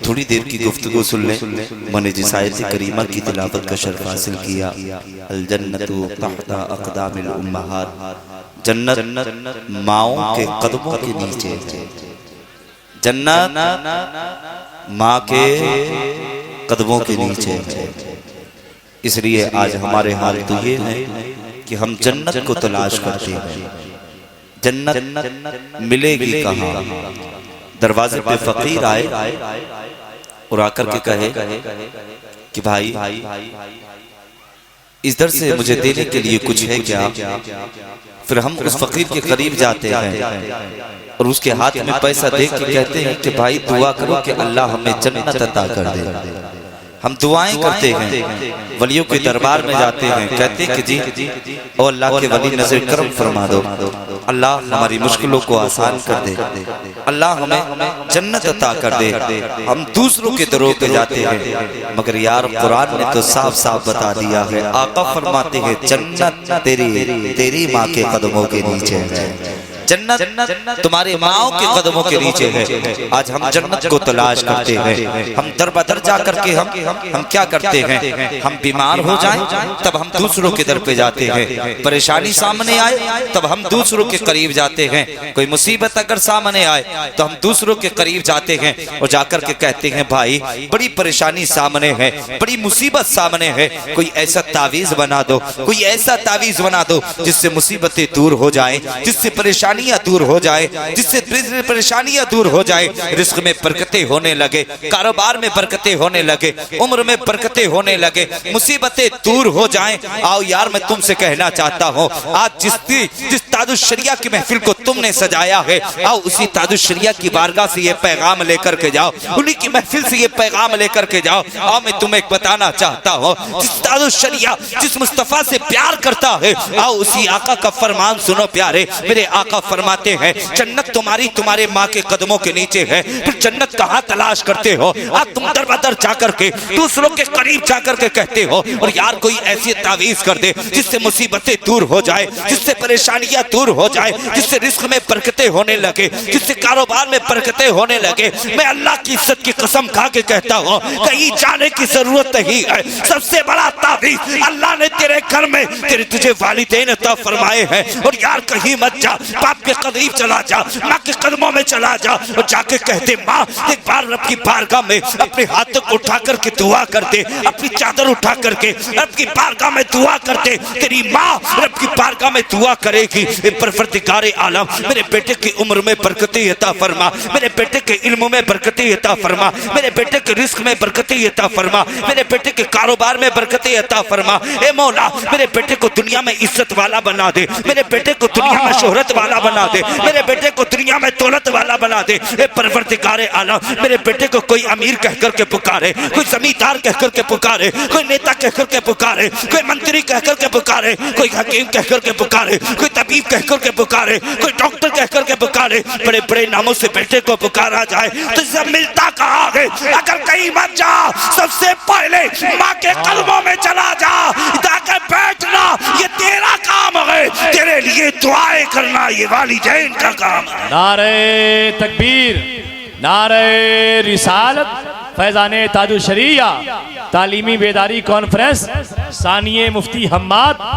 थोड़ी देर की गुफ्तगू सुन लें। मैंने जिस आयत करीमा की तिलावत का शर्फ हासिल किया, अल जन्नतु तहता अक़दामिल उम्महात, जन्नत माओं के कदमों के नीचे है। जन्नत माँ के कदमों के नीचे है। इसलिए आज हमारे हाल तो ये है कि हम जन्नत को तलाश करते हैं। जन्नत मिलेगी कहाँ? दरवाजे पे फकीर आए और आकर के कहे कि भाई इस दर से मुझे देने के लिए कुछ है क्या? फिर हम उस फकीर के करीब जाते हैं और उसके हाथ में पैसा दे के कहते हैं कि भाई दुआ करो कि अल्लाह हमें जन्नत अता कर दे। हम दुआएं करते हैं, वलियों के दरबार में जाते हैं, कहते हैं कि जी ओ अल्लाह के वली नजर करम फरमा दो, अल्लाह हमारी मुश्किलों को आसान कर दे, अल्लाह हमें जन्नत अता कर दे। हम दूसरों के दरों पे जाते हैं, मगर यार कुरान ने तो साफ साफ बता दिया है, आका फरमाते हैं जन्नत तेरी माँ के कदमों के नीचे है। जन्नत तुम्हारे माओ के कदमों के नीचे है। आज हम जन्नत को तलाश करते हैं। हम दर बदर जा करके हम क्या करते हैं? हम बीमार हो जाएं तब हम दूसरों के दर पे जाते हैं। परेशानी सामने आए तब हम दूसरों के करीब जाते हैं। कोई मुसीबत अगर सामने आए तो हम दूसरों के करीब जाते हैं और जाकर के कहते हैं भाई बड़ी परेशानी सामने है, बड़ी मुसीबत सामने है, कोई ऐसा तावीज बना दो, कोई ऐसा तावीज बना दो जिससे मुसीबतें दूर हो जाए, जिससे परेशानी दूर हो जाए, जिससे परेशानियां दूर हो जाए, रिस्क में बरकतें होने लगे, कारोबार में बरकतें होने लगे, उम्र में बरकतें होने लगे, मुसीबतें दूर हो जाएं। आओ यार मैं तुमसे कहना चाहता हूं, आज जिस ताजुश शरिया की महफिल को तुमने सजाया है, आओ उसी ताजुश शरिया की बारगाह से ये पैगाम लेकर के जाओ, उन्हीं की महफिल से ये पैगाम लेकर के जाओ। आओ मैं तुम्हें बताना चाहता हूं, जिस ताजुश शरिया जिस मुस्तफा से प्यार करता है, आओ उसी आका का फरमान सुनो प्यारे। मेरे आका फरमाते हैं जन्नत तुम्हारे माँ के कदमों के नीचे है। फिर जन्नत कहाँ तलाश करते हो? आज तुम दर बदर जाकर के दूसरों के करीब जाकर के कहते हो और यार कोई ऐसी तावीज कर दे जिससे मुसीबतें दूर हो जाए, जिससे परेशानियां दूर हो जाए, जिससे रिस्क में बरकतें होने लगे, जिससे कारोबार में बरकतें होने लगे। मैं अल्लाह की इज्जत की कसम खा के कहता हूँ कहीं जाने की जरूरत नहीं है। सबसे बड़ा तावीज अल्लाह ने तेरे घर में तुझे वालिदैन अता फरमाए हैं। और यार कहीं मत जा, बाप के करीब चला जा, माँ के कदमों में चला जा और जाके कहते माँ एक बार रब की बारगाह में अपने हाथों को उठा करके दुआ करते, अपनी चादर उठा करके रब की बारगाह में दुआ करते। तेरी माँ रब की बारगाह में दुआ करेगी, परवरदिगारे आलम मेरे बेटे की उम्र में बरकतें अता फरमा, मेरे बेटे के इल्म में बरकतें अता फरमा, मेरे बेटे के रिस्क में बरकतें अता फरमा, मेरे बेटे के कारोबार में बरकतें अता फरमा। ए मौला मेरे बेटे को दुनिया में इज्जत वाला बना दे, मेरे बेटे को दुनिया में शोहरत वाला बना दे, मेरे बेटे को दुनिया में दौलत वाला बना दे। ए परवरदिगारे आलम मेरे बेटे को कोई अमीर कहकर के पुकारे, कोई जमींदार कहकर के पुकारे, कोई नेता कहकर के पुकारे, कोई मंत्री कहकर के पुकारे, कोई हकीम कहकर के पुकारे, कोई तबीब कहकर के पुकारे, कोई डॉक्टर कहकर के पुकारे। बड़े बड़े नामों से बेटे को पुकारा जाए तो सब मिलता कहाँ है? अगर कहीं मत जा, सबसे पहले माँ के कदमों में चला जा, जाकर बैठना ये तेरा काम है, तेरे लिए दुआएं करना ये वालिदैन का काम है। नारे तकबीर, नारे रिसालत, फैजाने ताजुश शरिया तालीमी बेदारी कॉन्फ्रेंस सानिये मुफ्ती हम्माद।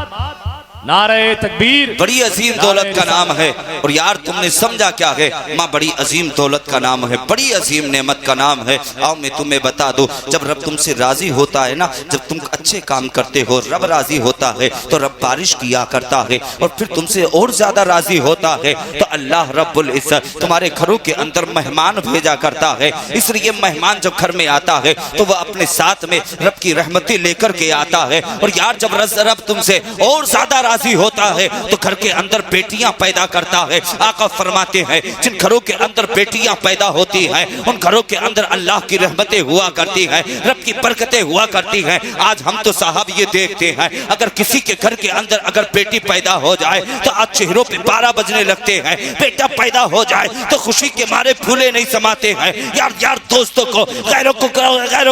नारे तकबीर। बड़ी अजीम दौलत का नाम है और यार तुमने समझा क्या है? माँ बड़ी अजीम दौलत का नाम है, बड़ी अजीम नेमत का नाम है। आओ मैं तुम्हें बता दूं, जब रब तुमसे राजी होता है ना, जब तुम अच्छे काम करते हो रब राजी होता है, तो रब बारिश किया करता है और फिर तुमसे और ज्यादा राजी होता है तो अल्लाह रब्बुल इज्जत तुम्हारे घरों के अंदर मेहमान भेजा करता है। इसलिए मेहमान जब घर में आता है तो वह अपने साथ में रब की रहमतें लेकर के आता है। और यार जब रब तुमसे और ज्यादा राजी होता है तो घर के अंदर बेटियां पैदा करता है। आका फरमाते हैं जिन घरों के अंदर बेटियां पैदा होती हैं उन घरों के अंदर अल्लाह की रहमतें हुआ करती हैं, रब की बरकतें हुआ करती हैं। आज हम तो साहब ये देखते हैं अगर किसी के घर के अंदर अगर बेटी पैदा हो जाए तो आज चेहरों पे 12 बजने लगते हैं। बेटा पैदा हो जाए तो खुशी के मारे फूले नहीं समाते हैं। यार दोस्तों को गैरों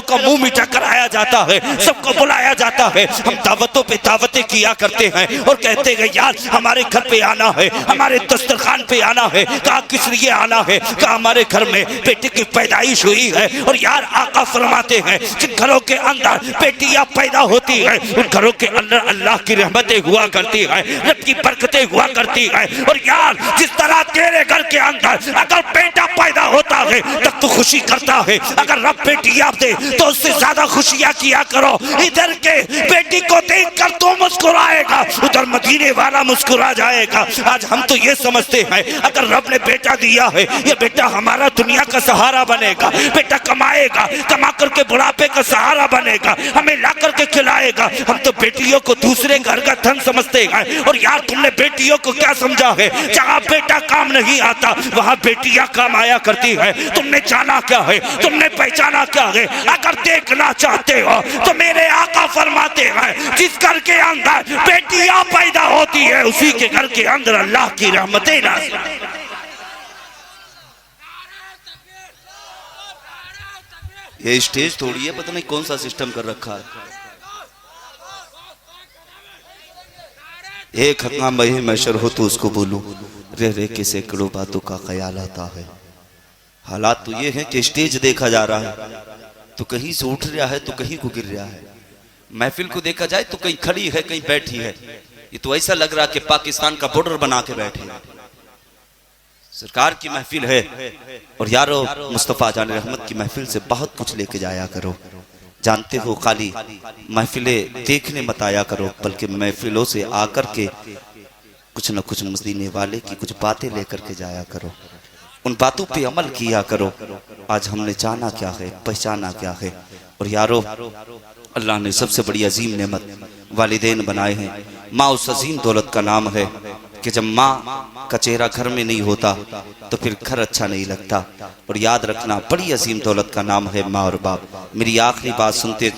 को मुंह मीठा कराया जाता है, सबको बुलाया जाता है। हम दावतों पे दावतें किया करते हैं और कहते गए यार हमारे घर पे आना है, हमारे दस्तरखान पे आना है। कहा किस लिए आना है? कहा हमारे घर में बेटे की पैदाइश हुई है। और यार आका फरमाते हैं कि घरों के अंदर बेटियां पैदा होती है, उन घरों के अंदर अल्लाह की रहमतें हुआ करती है, रब की बरकतें हुआ करती है। और यार जिस तरह तेरे घर के अंदर अगर बेटा पैदा होता है तब तो खुशी करता है, अगर रब बेटियां दे तो उससे ज्यादा खुशियां किया करो। इधर के बेटी को देखकर तो मुस्कुराएगा, उधर मदीने वाला मुस्कुरा जाएगा। आज हम तो ये समझते हैं अगर रब ने बेटा दिया है ये बेटा हमारा दुनिया का सहारा बनेगा, बेटा कमाएगा, कमा करके बुढ़ापे का सहारा बनेगा, हमें ला करके खिलाएगा। हम तो बेटियों को दूसरे घर का धन समझते हैं। और यार तुमने बेटियों को क्या समझा है? जहाँ बेटा काम नहीं आता वहाँ बेटियां काम आया करती है। तुमने जाना क्या है? तुमने पहचाना क्या है? अगर देखना चाहते हो तो मेरे आका फरमाते हैं जिस घर के अंदर बेटियां पैदा होती है उसी के घर के अंदर अल्लाह की रहमतें नाज़िल। ये स्टेज थोड़ी है, पता नहीं कौन सा सिस्टम कर रखा है। एक हक़ाम वही मैशर हो तो उसको बोलूं, रह रह के सैकड़ों बातों का ख्याल आता है। हालात तो ये है कि स्टेज देखा जा रहा है तो कहीं से उठ रहा है तो कहीं को गिर रहा है। महफिल को देखा जाए तो कहीं खड़ी है कहीं बैठी है। ये तो ऐसा लग रहा है कि पाकिस्तान का बॉर्डर बना के बैठे हैं। सरकार की महफिल है और यारो मुस्तफ़ा जान रहमत की महफिल से बहुत कुछ लेके जाया करो। जानते हो खाली महफिलें देखने मत आया करो, बल्कि महफिलों से आकर के कुछ न कुछ मदीने वाले की कुछ बातें लेकर के जाया करो, उन बातों पे अमल किया करो। आज हमने जाना क्या है, पहचाना क्या है। और यारो अल्लाह ने सबसे बड़ी अजीम नेमत वालिदैन बनाए हैं। माँ उस अजीम दौलत का नाम है कि जब माँ का चेहरा घर में नहीं होता तो फिर घर अच्छा नहीं लगता। और याद रखना बड़ी अजीम दौलत का नाम है माँ और बाप। मेरी आखिरी बात सुनते,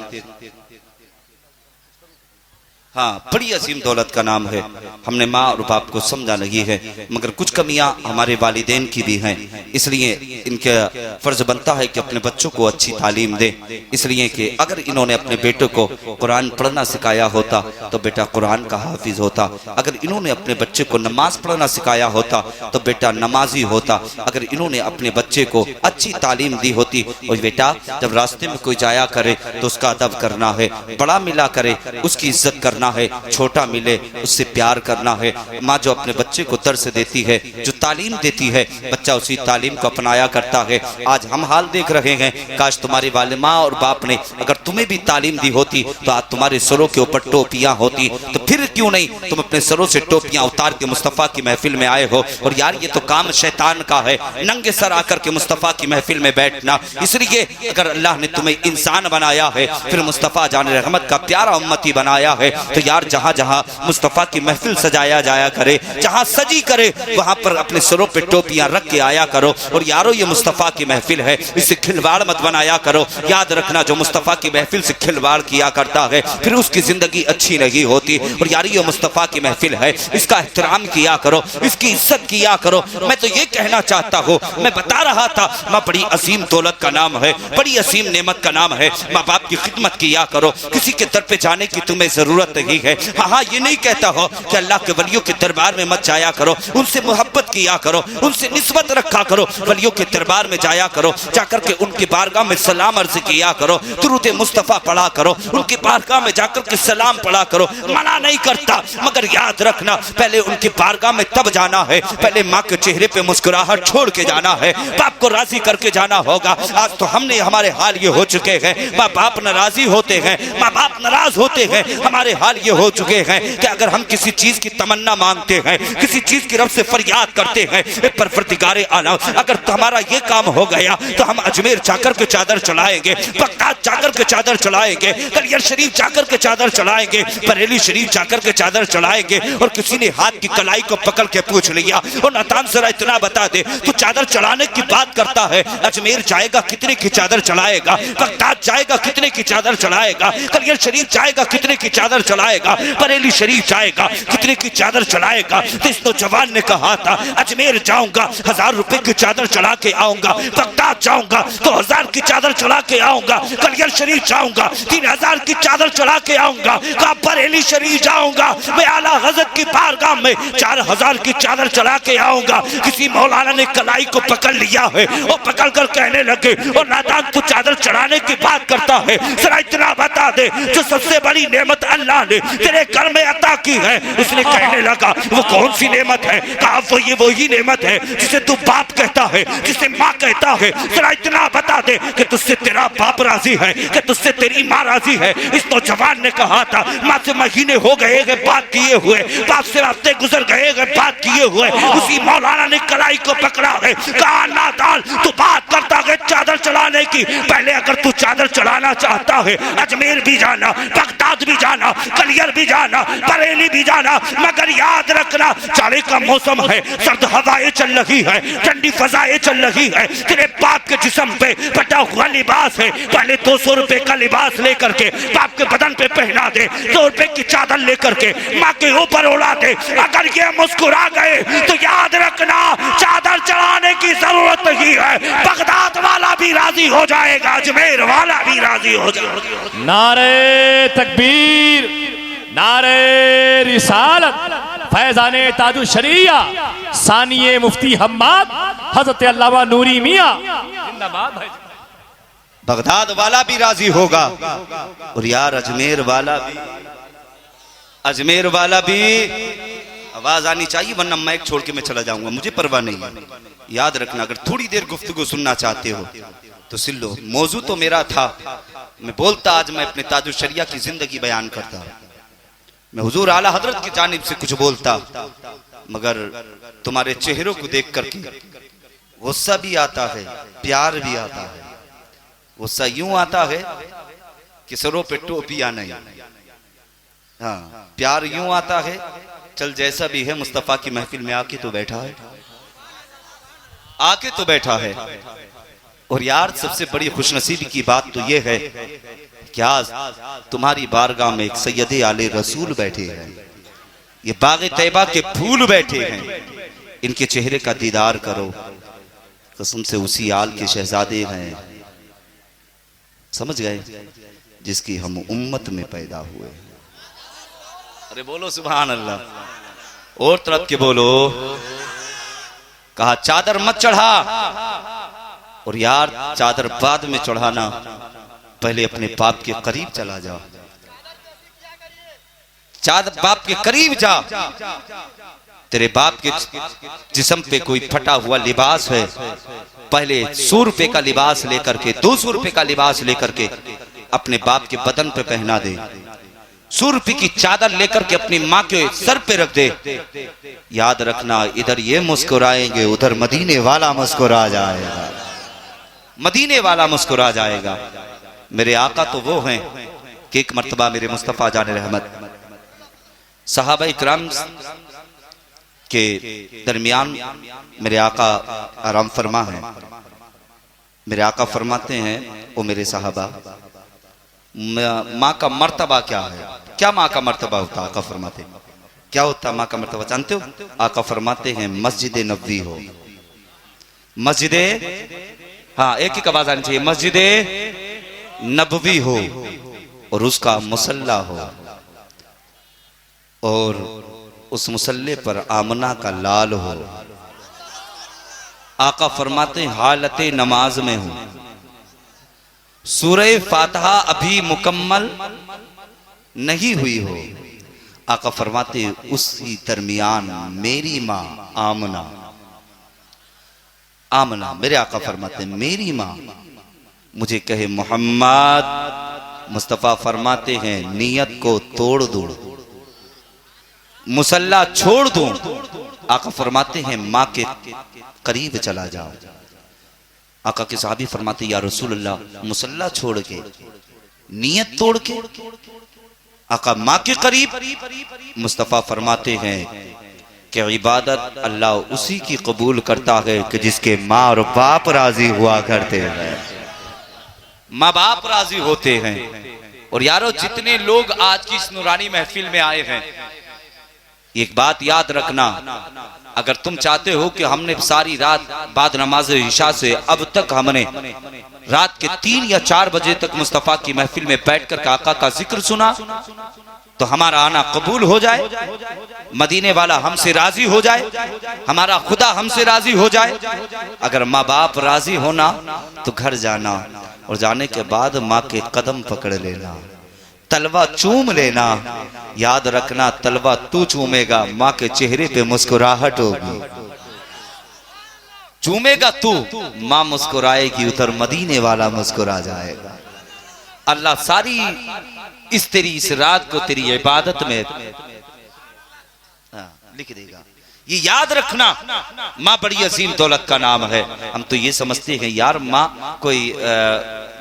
हाँ बड़ी अजीम दौलत का नाम है। हमने माँ और बाप को समझा नहीं है, मगर कुछ कमियां हमारे वालिदैन की भी हैं। इसलिए इनका फर्ज बनता है कि अपने बच्चों को अच्छी तालीम दें। इसलिए कि अगर इन्होंने अपने बेटे को कुरान पढ़ना सिखाया होता तो बेटा कुरान का हाफिज होता। अगर इन्होंने अपने बच्चे को नमाज पढ़ना सिखाया होता तो बेटा नमाजी होता। अगर इन्होंने अपने बच्चे को अच्छी तालीम दी होती और बेटा जब रास्ते में कोई जाया करे तो उसका अदब करना है, बड़ा मिला करे उसकी इज्जत करना है, छोटा मिले उससे प्यार करना है। माँ जो अपने बच्चे को दर्स देती है, जो तालीम देती है, बच्चा उसी तालीम को अपनाया करता है। आज हम हाल देख रहे हैं, काश तुम्हारे वाले माँ और बाप ने अगर तुम्हें भी तालीम दी होती तो आज तुम्हारे सरों के ऊपर टोपियां होती। तो फिर क्यों नहीं तुम अपने सरों से टोपियां उतार के मुस्तफ़ा की महफिल में आए हो। और यार ये तो काम शैतान का है, नंगे सर आकर के मुस्तफ़ा की महफिल में बैठना। इसलिए अगर अल्लाह ने तुम्हें इंसान बनाया है, फिर मुस्तफ़ा जान रहमत का प्यारा उम्मती बनाया है, तो यार जहां जहां मुस्तफ़ा की महफिल सजाया जाया करे, जहां सजी करे, वहां पर अपने सरों पे टोपियां रख के आया करो। और यारो ये मुस्तफ़ा की महफिल है, इसे खिलवाड़ मत बनाया करो। याद रखना जो मुस्तफ़ा की महफिल से खिलवाड़ किया करता है फिर उसकी जिंदगी अच्छी नहीं होती। और यार ये मुस्तफ़ा की महफिल है, इसका एहतराम किया करो, इसकी इज्जत किया करो। मैं तो ये कहना चाहता हूँ, मैं बता रहा था माँ बड़ी अजीम दौलत का नाम है, बड़ी अजीम नेमत का नाम है। माँ बाप की खिदमत किया करो, किसी के दर पे जाने की तुम्हें जरूरत नहीं है। हाँ ये नहीं कहता हो कि अल्लाह के वलियों के दरबार में मत जाया करो, उनसे मोहब्बत किया करो, उनसे निस्बत रखा करो। वलियों के दरबार में जाया करो, जाकर के उनकी बारगाह में सलाम अर्ज किया करो, दुरूद मुस्तफ़ा पढ़ा करो, उनकी बारगाह में जाकर के सलाम पढ़ा करो। मना नहीं करता, मगर याद रखना पहले उनकी बारगाह में तब जाना है, पहले माँ के चेहरे पे मुस्कुराहट छोड़ के जाना है, बाप को राजी करके जाना होगा। आज तो हमने हमारे हाल ये हो चुके हैं, माँ बाप नाराजी होते हैं, माँ बाप नाराज होते हैं। हमारे हाल ये हो चुके हैं कि अगर हम किसी चीज की तमन्ना मांगते हैं, किसी चीज की रब से फरियाद करते हैं, परवरदिगारे आलम अगर हमारा ये काम हो गया तो हम अजमेर जाकर के चादर चढ़ाएंगे, बगदाद जाकर के चादर चढ़ाएंगे, कलियर शरीफ जाकर के चादर चढ़ाएंगे, बरेली शरीफ जाकर के चादर चढ़ाएंगे। और किसी ने हाथ की कलाई को पकड़ के पूछ लिया, और नातान जरा इतना बता दे, तू चादर चढ़ाने की बात करता है, अजमेर जाएगा कितने की चादर चढ़ाएगा, बगदाद जाएगा कितने की चादर चढ़ाएगा, कलियर शरीफ जाएगा कितने की चादर चढ़ाएगा। चढ़ाएगा, बरेली शरीफ जाएगा, कितने की चादर चढ़ाएगा। तो इस नौजवान ने कहा था अजमेर जाऊंगा 1000 रुपए की चादर चढ़ा के आऊंगा, बगदाद जाऊंगा तो 1000 की चादर चढ़ा के आऊंगा, कलियर शरीफ जाऊंगा 3000 की चादर चढ़ा के आऊंगा, कहा बरेली शरीफ जाऊंगा मैं आला हजरत की बारगाह में 4000 की चादर चढ़ा के आऊंगा। किसी मौलाना ने कलाई को पकड़ लिया है और पकड़ कर कहने लगे और नादान तू चादर चढ़ाने की बात करता है, जरा इतना बता दे जो सबसे बड़ी नेमत अल्लाह ने तेरे घर में अता की है। उसने कहने लगा वो कौन सी नेमत है? कहा वो ये वही नेमत है जिसे तू बाप कहता है, जिसे माँ कहता है। जरा इतना बता दे कि तुझसे तेरा बाप राजी है, कि तुझसे तेरी माँ राजी है। इस नौजवान ने कहा था माँ से महीने हो गए बात किए हुए, बाप से हफ्ते गुजर गए बात किए हुए। उसी मौलाना ने कलाई को पकड़ा है, कहा नादान तू बात करता है चादर चढ़ाने की, पहले अगर तू चादर चढ़ाना चाहता है अजमेर भी जाना, बगदाद भी जाना, कलियर भी जाना, बरेली भी जाना, मगर याद रखना जाड़े का मौसम है, सर्द हवाएं चल रही है, ठंडी फजाएं चल रही है, तेरे बाप के जिस्म पे फटा हुआ लिबास है, पहले 200 रुपए का लिबास लेकर के बाप के बदन पे पहना दे, 100 रुपए की चादर लेकर के माँ के ऊपर उड़ा दे। अगर ये मुस्कुरा गए तो याद रखना चादर चढ़ाने की जरूरत नहीं है, बगदाद वाला भी राजी हो जाएगा, अजमेर वाला भी राजी हो जाएगा। नारे तकबीर, नारे रिसालत, फैजाने ताजु शरिया, सानिये मुफ्ती हम्माद, हजरत अल्लामा नूरी मियां जिंदाबाद भाई। बगदाद वाला भी राजी होगा और यार अजमेर वाला भी, अजमेर वाला भी। आवाज आनी चाहिए वरना माइक छोड़ के मैं चला जाऊंगा, मुझे परवाह नहीं है। याद रखना अगर थोड़ी देर गुफ्तगू सुनना चाहते हो तो सुन लो। मौजू तो मेरा था, मैं बोलता आज मैं अपने ताजुल शरिया की जिंदगी बयान करता, मैं हुजूर आला हजरत की जानिब से कुछ बोलता, मगर तुम्हारे चेहरों को देख करके गुस्सा भी आता है, प्यार भी आता है। गुस्सा यूं आता है कि सरों पे टोपियां नहीं, हाँ प्यार यूं आता है चल जैसा भी है मुस्तफा की महफिल में आके तो बैठा है, आके तो बैठा है। और यार सबसे बड़ी खुशनसीबी की बात तो यह है कि आज तुम्हारी बारगाह में एक सैयदे आले रसूल बैठे हैं, ये बाग़े तैयबा के फूल बैठे हैं, इनके चेहरे का दीदार करो। कसम से उसी आल के शहजादे हैं, समझ गए, जिसकी हम उम्मत में पैदा हुए। अरे बोलो सुभान अल्लाह, और तरफ के बोलो। कहा चादर मत चढ़ा, और यार चादर बाद में चढ़ाना, पहले अपने बाप के करीब चला जा, चादर बाप के करीब जा। तेरे बाप के जिस्म पे कोई फटा हुआ लिबास है, पहले 100 रुपए का लिबास लेकर के 200 रुपए का लिबास लेकर के अपने बाप के बदन पे पहना दे। 100 रुपए की चादर लेकर के अपनी माँ के सर पे रख दे। याद रखना इधर ये मुस्कुराएंगे, उधर मदीने वाला मुस्कुरा जाएगा, मदीने वाला मुस्कुरा जाएगा। मेरे आका तो वो हैं कि एक मर्तबा मेरे मुस्तफा जाने रहमत सहाबा इकराम के दरमियान मेरे आका आराम फरमा है। मेरे आका फरमाते हैं ओ मेरे साहबा, माँ का मर्तबा क्या है? क्या माँ का मर्तबा होता? आका फरमाते क्या होता माँ का मर्तबा जानते हो? आका फरमाते हैं मस्जिद नबवी हो, मस्जिद, हाँ एक ही आवाज आनी चाहिए, मस्जिद नबवी हो और उसका मुसल्ला हो, और उस मुसल्ले पर आमना का लाल हो। आका फरमाते हालत नमाज में हो, सूरह फातिहा अभी मुकम्मल नहीं हुई हो। आका फरमाते उसी दरमियान मेरी माँ आमना, आमना मेरे आका फरमाते मेरी माँ मुझे कहे मोहम्मद, मुस्तफा फरमाते हैं नियत को तोड़ दूं, मुसल्ला छोड़ दूं। आका फरमाते हैं माँ के करीब चला जाओ। आका के सहाबी फरमाते या रसूलल्लाह मुसल्ला छोड़ के, नियत तोड़ के आका माँ के करीब? मुस्तफा फरमाते हैं कि इबादत अल्लाह उसी की कबूल करता है कि जिसके माँ और बाप राजी हुआ करते हैं, माँ बाप राजी होते हैं। और यारो जितने लोग आज की इस नूरानी महफिल में आए हैं, एक बात याद रखना, अगर तुम चाहते हो कि हमने सारी रात बाद नमाज इशा से अब तक हमने रात के 3 या 4 बजे तक मुस्तफा की महफिल में बैठकर आका का जिक्र सुना, तो हमारा आना कबूल हो जाए, मदीने वाला हमसे राजी हो जाए, हमारा खुदा हमसे राजी हो जाए। अगर माँ बाप राजी होना तो घर जाना, और जाने के बाद माँ के कदम पकड़ लेना, तलवा चूम लेना। याद रखना, तलवा तू चूमेगा, माँ के चेहरे पे मुस्कुराहट होगी। चूमेगा तू, माँ मुस्कुराएगी, उधर मदीने वाला मुस्कुरा जाएगा। अल्लाह सारी इस रात को तेरी इबादत में लिख देगा। ये याद रखना, माँ बड़ी अजीम दौलत का नाम है। हम तो ये समझते हैं यार माँ कोई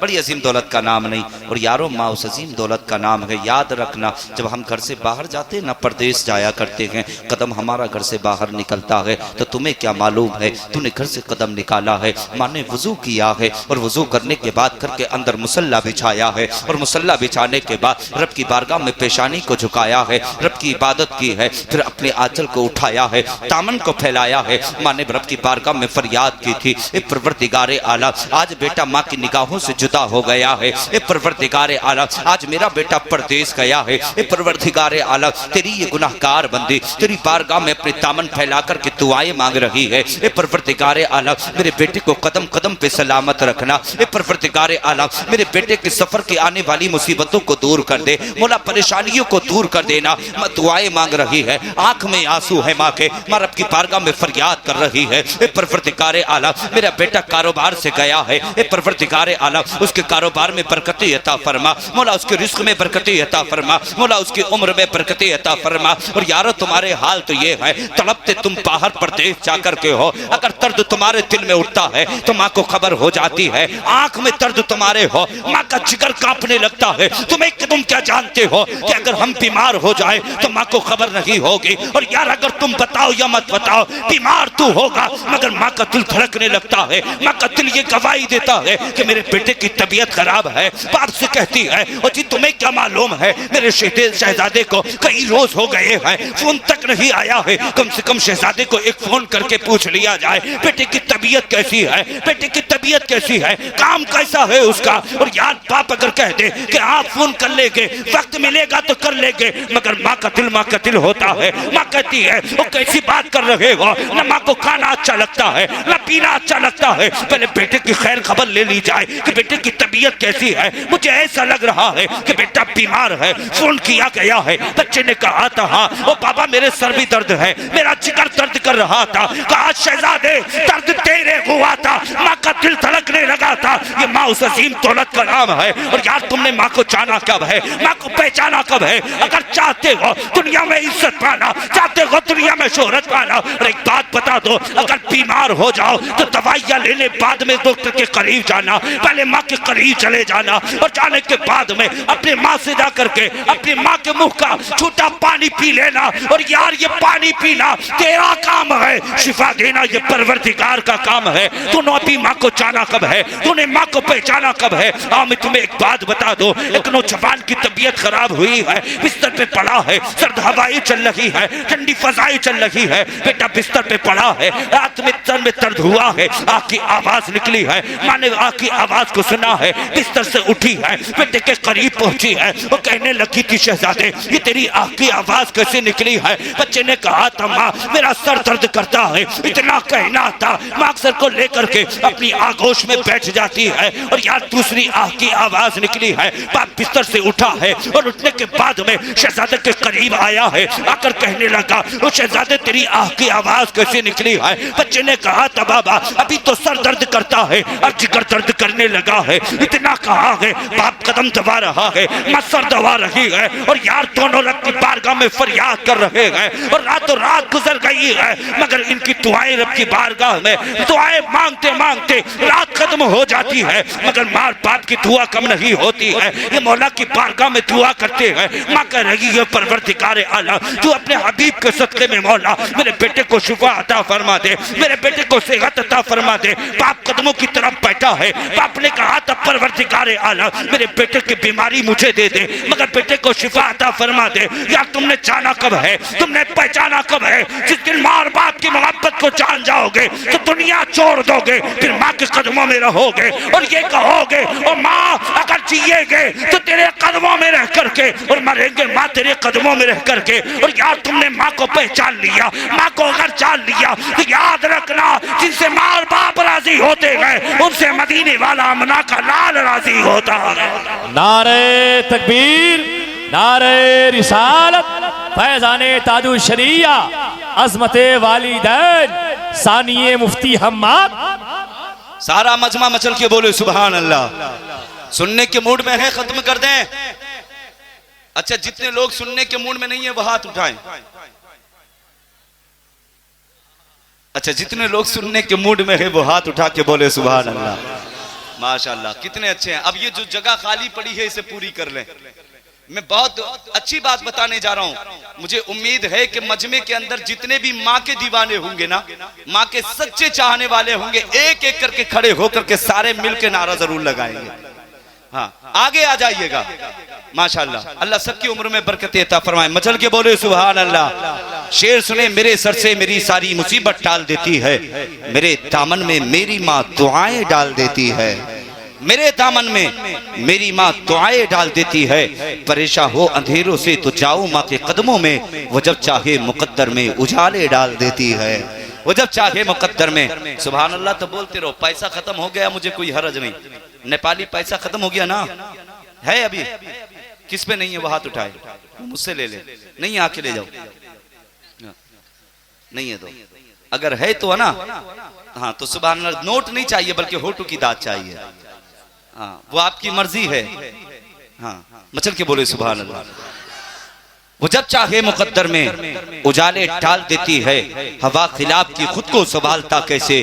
बड़ी अजीम दौलत का नाम नहीं, और यारो माँ उस अजीम दौलत का नाम है। याद रखना, जब हम घर से बाहर जाते हैं ना, परदेश जाया करते हैं, कदम हमारा घर से बाहर निकलता है, तो तुम्हें क्या मालूम है, तूने घर से कदम निकाला है, माँ ने वजू किया है, और वजू करने के बाद घर के अंदर मुसल्ला बिछाया है, और मुसल्ला बिछाने के बाद रब की बारगाह में पेशानी को झुकाया है, रब की इबादत की है, फिर अपने आंचल को उठाया है, दामन को फैलाया है। माँ ने रब की बारगाह में फरियाद की थी, ए परवरदिगारे आला, आज बेटा माँ की निगाहों से जुदा हो गया है। ए परवरदिगारे आला, आज मेरा बेटा परदेश गया है। ए परवरदिगारे आला, तेरी ये गुनाहगार बंदी तेरी बारगाह में अपने दामन फैला कर के दुआएं मांग रही है। ए परवरदिगारे आला, मेरे बेटे को कदम कदम पे सलामत रखना। ए परवरदिगारे आला, मेरे बेटे के सफर के आने वाली मुसीबतों को दूर कर दे, मौला परेशानियों को दूर कर देना। माँ दुआएं मांग रही है, आंख में आंसू है माँ के, माँ रब की बारगाह में फरियाद कर रही है। ए परवरदिगारे आला, मेरा बेटा कारोबार से गया है। ए परवरदिगारे आला, उसके कारोबार में बरकती अता फरमा, मौला उसके रिस्क में बरकती अता फरमा, मौला उसकी उम्र में बरकती अता फरमा। और यारो तुम्हारे हाल तो ये है, तड़पते तुम बाहर परदेश जाकर के हो, अगर दर्द तुम्हारे दिल में उठता है तो माँ को खबर हो जाती है, आंख में दर्द तुम्हारे हो, माँ का जिगर कांपने लगता है। तुम क्या जानते हो कि अगर हम बीमार हो जाए तो माँ को खबर नहीं होगी। और यार अगर तुम बताओ या मत बताओ, बीमार तू होगा मगर माँ का दिल धड़कने लगता है, माँ का दिल ये गवाही देता है कि मेरे बेटे की तबीयत खराब है। बाप से कहती है, और जी तुम्हें क्या मालूम है, मेरे शहजादे को कई रोज हो गए हैं, फोन तक नहीं आया है। कम से कम शहजादे को एक फोन करके पूछ लिया जाए, बेटे की तबीयत कैसी है, बेटे की तबीयत कैसी है, काम कैसा है उसका। और यार बाप अगर कह दे कि आप फोन कर लेंगे, वक्त मिलेगा तो कर लेंगे, मगर माँ का दिल होता है। माँ कहती है, वो कैसी बात कर रहे हो, न माँ को खाना अच्छा लगता है, न पीना अच्छा लगता है, पहले बेटे की खैर खबर ले ली जाए कि बेटे की तबीयत कैसी है। मुझे ऐसा लग रहा है कि बेटा बीमार है। फोन किया गया है, बच्चे ने कहा था हाँ ओ बाबा मेरे सर भी दर्द है, मेरा जिगर दर्द कर रहा था। कहा शहजादे दर्द तेरे हुआ था, माँ का दिल धड़कने लगा था। ये माँ उस अजीम दौलत का नाम है। और यार तुमने माँ को जाना कब है, माँ को पहचाना कब है। अगर चाहते हो दुनिया में इज्जत पाना, चाहते हो दुनिया में शोहरत पाना, और एक बात बता दो, अगर बीमार हो जाओ तो दवाइयाँ लेने बाद में डॉक्टर के करीब जाना, पहले माँ के करीब चले जाना, और जाने के बाद में अपने माँ से जा करके अपनी माँ के मुंह का छूटा पानी पी लेना। और यार ये पानी पीना तेरा काम है, शिफा देना ये परवरदिगार का काम है। तूने अपनी माँ को जाना कब है, तूने माँ को पहचाना कब है। हाँ मैं तुम्हें एक बात बता दो, एक नौजवान की तबीयत खराब हुई है, बिस्तर पे पड़ा है, सर्द हवाएं चल रही है, ठंडी फजाएं चल रही है, बेटा बिस्तर पे पड़ा है, रात में सर में दर्द हुआ है, आँख की आवाज निकली है, माँ ने आँख की आवाज को सुना है, बिस्तर से उठी है, बेटे के करीब पहुंची है, वो कहने लगी थी शहजादे ये तेरी आँख की आवाज कैसे निकली है। बच्चे ने कहा था माँ मेरा सर दर्द करता है, इतना कहना था। माँ सर को लेकर के अपनी आगोश में बैठ जाती है, और यार दूसरी आँख की आवाज निकली है। बाप बिस्तर से उठा है, और उठने के बाद में शहजादे के करीब आया है, आकर कहने लगा वो शहजादे तेरी आँख की आवाज कैसे निकली है। बच्चे ने कहा था बाबा अभी तो सर दर्द करता है, अब जिगर दर्द करने लगा है, इतना कहा है। बाप कदम दबा रहा है, माँ सर दबा रही है, और यार दोनों रब की बारगाह में फरियाद कर रहे हैं। और रातों रात गुजर गई है, मगर इनकी दुआएं रब की बारगाह में दुआएं मांगते मांगते रात खत्म हो जाती है, मगर माँ बाप की दुआ कम नहीं होती है। ये मौला की बारगाह में दुआ करते हैं। माँ कह रही है परवरदिगारे आला तू अपने हबीब के सदके में मौला अल्लाह मेरे बेटे को शिफा अता फरमा दे, मेरे बेटे को सेहत अता फरमा दे। बाप कदमों की तरफ बैठा है, बाप ने कहा था परवरदिगारे आलम मेरे बेटे की बीमारी मुझे दे दे, मगर बेटे को शिफा अता फरमा दे। यार तुमने जाना कब है, तुमने पहचाना कब है? जिस दिन माँ और बाप की मोहब्बत को जान जाओगे तो दुनिया छोड़ दोगे, फिर माँ के कदमों में रहोगे और ये कहोगे और माँ अगर जिएगे तो तेरे कदमों में रह करके और मरेंगे माँ तेरे कदमों में रह करके। और यार तुमने माँ को पहचान लिया, माँ को अगर जान लिया तो याद रखना जिनसे माँ और बाप राजी होते हैं उनसे मदीने वाला अमना का लाल राजी होता है। नारे तकबीर, नारे रिसालत, फैजाने ताजु शरिया, अजमते वालिदैन, सानिये मुफ्ती हम्माद। सारा मजमा मचल के बोले सुभान अल्लाह। सुनने के मूड में है खत्म कर दें। अच्छा जितने लोग सुनने के मूड में नहीं है वो हाथ उठाएं। अच्छा जितने लोग सुनने के मूड में है वो हाथ उठा के बोले सुभान अल्लाह। माशाअल्लाह कितने अच्छे हैं। अब ये जो जगह खाली पड़ी है इसे पूरी कर लें। मैं बहुत अच्छी बात बताने जा रहा हूं। मुझे उम्मीद है कि मजमे के अंदर जितने भी माँ के दीवाने होंगे ना, माँ के सच्चे चाहने वाले होंगे, एक एक करके खड़े होकर के सारे मिलकर नारा जरूर लगाएंगे। हाँ आगे आ जाइएगा। माशाअल्लाह अल्लाह सबकी उम्र में बरकत अता फरमाए। मचल के बोले सुभान अल्लाह। शेर सुने, मेरे सर से मेरी सारी मुसीबत टाल देती है, मेरे दामन में मेरी माँ दुआएं डाल देती है, मेरे दामन में मेरी माँ दुआएं डाल देती है। परेशान हो अंधेरों से तो जाओ माँ के कदमों में, वो जब चाहे मुकद्दर में उजाले डाल देती है, वो जब चाहे मुकद्दर में। सुभान अल्लाह तो बोलते रहो। पैसा खत्म हो गया मुझे कोई हरज नहीं। नेपाली पैसा खत्म हो गया ना, है अभी किस पे नहीं है वो हाथ उठाए, मुझसे ले ले। नहीं आके ले जाओ, नहीं है तो अगर है तो है ना। हाँ तो सुभान अल्लाह। नोट नहीं चाहिए बल्कि होठों की दाद चाहिए। हाँ वो आपकी मर्जी है। हाँ मचल के बोले सुभान अल्लाह। वो जब चाहे मुकद्दर में उजाले डाल देती है, हवा खिलाफ की खुद को संभालता कैसे,